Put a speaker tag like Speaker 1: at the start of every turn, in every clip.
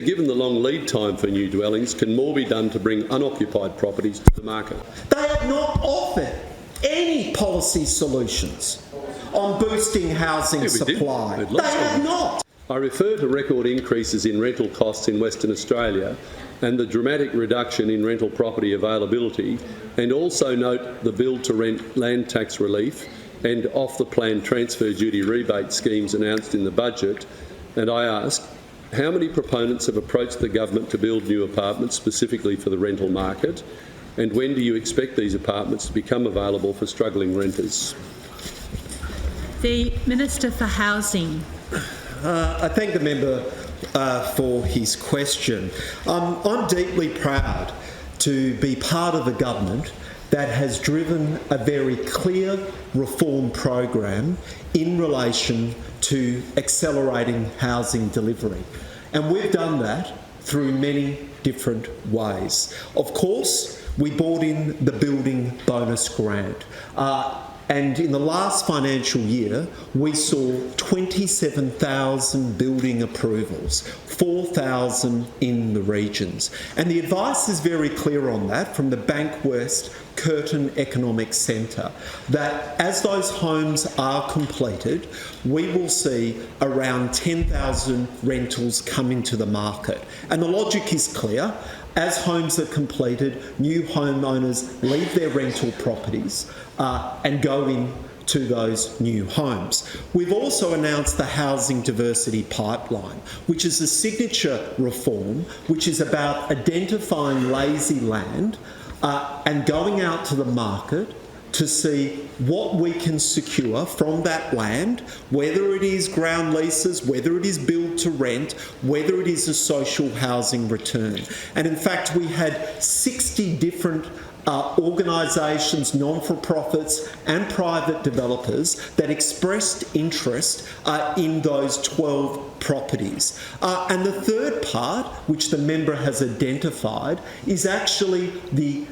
Speaker 1: Given the long lead time for new dwellings, can more be done to bring unoccupied properties to the market?
Speaker 2: They have not offered any policy solutions on boosting housing supply. They have not.
Speaker 1: I refer to record increases in rental costs in Western Australia and the dramatic reduction in rental property availability, and also note the build-to-rent land tax relief and off-the-plan transfer duty rebate schemes announced in the budget. And I ask, how many proponents have approached the government to build new apartments specifically for the rental market? And when do you expect these apartments to become available for struggling renters?
Speaker 3: The Minister for Housing.
Speaker 2: I thank the member for his question. I'm deeply proud to be part of a government that has driven a very clear reform program in relation to accelerating housing delivery. And we've done that through many different ways. Of course, we brought in the building bonus grant. And in the last financial year, we saw 27,000 building approvals, 4,000 in the regions. And the advice is very clear on that from the Bankwest Curtin Economic Centre, that as those homes are completed, we will see around 10,000 rentals come into the market. And the logic is clear. As homes are completed, new homeowners leave their rental properties and go into those new homes. We've also announced the Housing Diversity Pipeline, which is a signature reform which is about identifying lazy land and going out to the market to see what we can secure from that land, whether it is ground leases, whether it is build to rent, whether it is a social housing return. And in fact, we had 60 different organisations, non-for-profits and private developers that expressed interest in those 12 properties. And the third part, which the member has identified, is actually the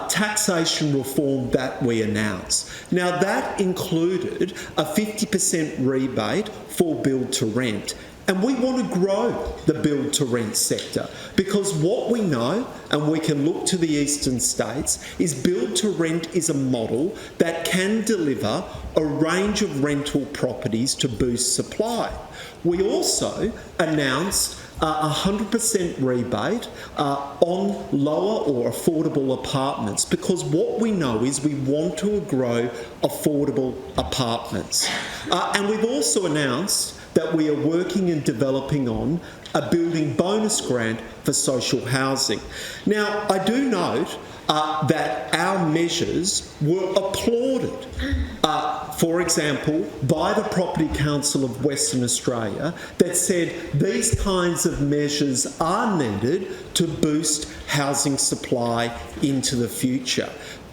Speaker 2: taxation reform that we announced. Now, that included a 50% rebate for build to rent. And we want to grow the build-to-rent sector because what we know, and we can look to the eastern states, is build-to-rent is a model that can deliver a range of rental properties to boost supply. We also announced a 100% rebate on lower or affordable apartments because what we know is we want to grow affordable apartments. And we've also announced that we are working and developing on a building bonus grant for social housing. Now, I do note that our measures were applauded, for example, by the Property Council of Western Australia that said these kinds of measures are needed to boost housing supply into the future.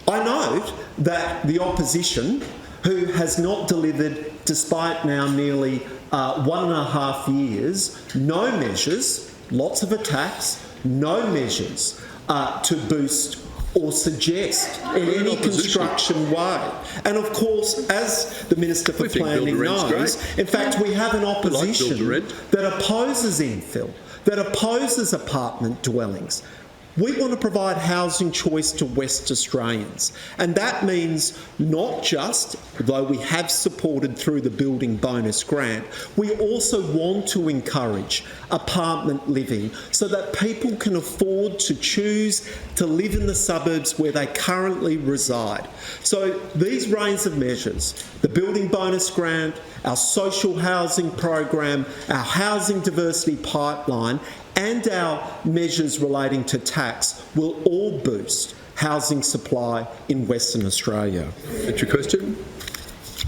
Speaker 2: I note that the opposition, who has not delivered, despite now nearly 1.5 years, no measures, lots of attacks, no measures to boost or suggest in any construction way. And of course, as the Minister for Planning knows, in fact, we have an opposition that opposes infill, that opposes apartment dwellings. We want to provide housing choice to West Australians, and that means not just, though we have supported through the building bonus grant, we also want to encourage apartment living so that people can afford to choose to live in the suburbs where they currently reside. So these range of measures, the building bonus grant, our social housing program, our housing diversity pipeline, and our measures relating to tax will all boost housing supply in Western Australia.
Speaker 1: That's your question.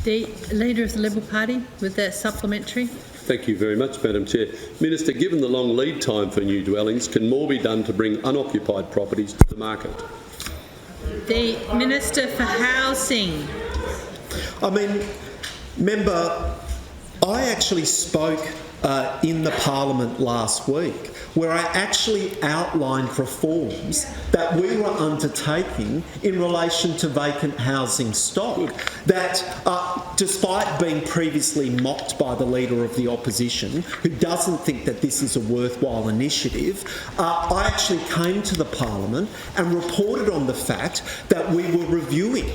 Speaker 3: The Leader of the Liberal Party with that supplementary.
Speaker 1: Thank you very much, Madam Chair. Minister, given the long lead time for new dwellings, can more be done to bring unoccupied properties to the market?
Speaker 3: The Minister for Housing.
Speaker 2: Member, I actually spoke in the Parliament last week, where I actually outlined reforms that we were undertaking in relation to vacant housing stock that, despite being previously mocked by the Leader of the Opposition, who doesn't think that this is a worthwhile initiative, I actually came to the Parliament and reported on the fact that we were reviewing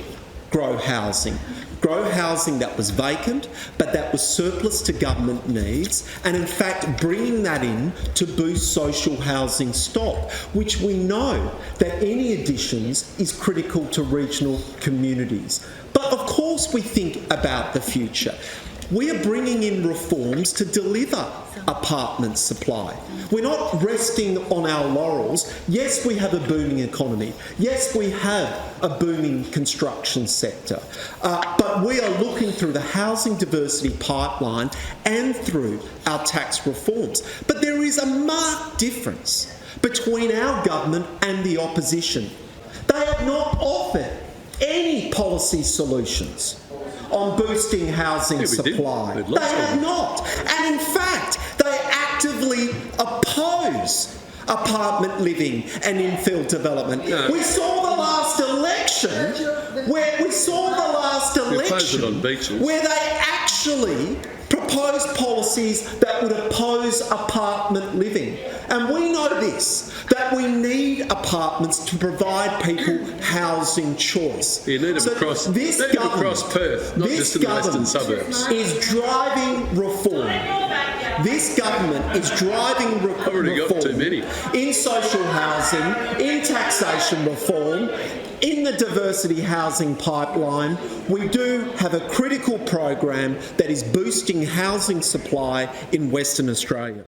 Speaker 2: Grow Housing that was vacant, but that was surplus to government needs, and in fact bringing that in to boost social housing stock, which we know that any additions is critical to regional communities. But of course we think about the future. We are bringing in reforms to deliver apartment supply. We're not resting on our laurels. Yes, we have a booming economy. Yes, we have a booming construction sector. But we are looking through the housing diversity pipeline and through our tax reforms. But there is a marked difference between our government and the opposition. They have not offered any policy solutions on boosting housing supply. They have not. And in fact, they actively oppose apartment living and infill development. No. We saw the last election where they actually proposed policies that would oppose apartment living. And we know this, that we need apartments to provide people housing choice.
Speaker 1: You need them across Perth, not just in the western suburbs.
Speaker 2: Is driving reform. This government is driving reform in social housing, in taxation reform, in the diversity housing pipeline. We do have a critical program that is boosting housing supply in Western Australia.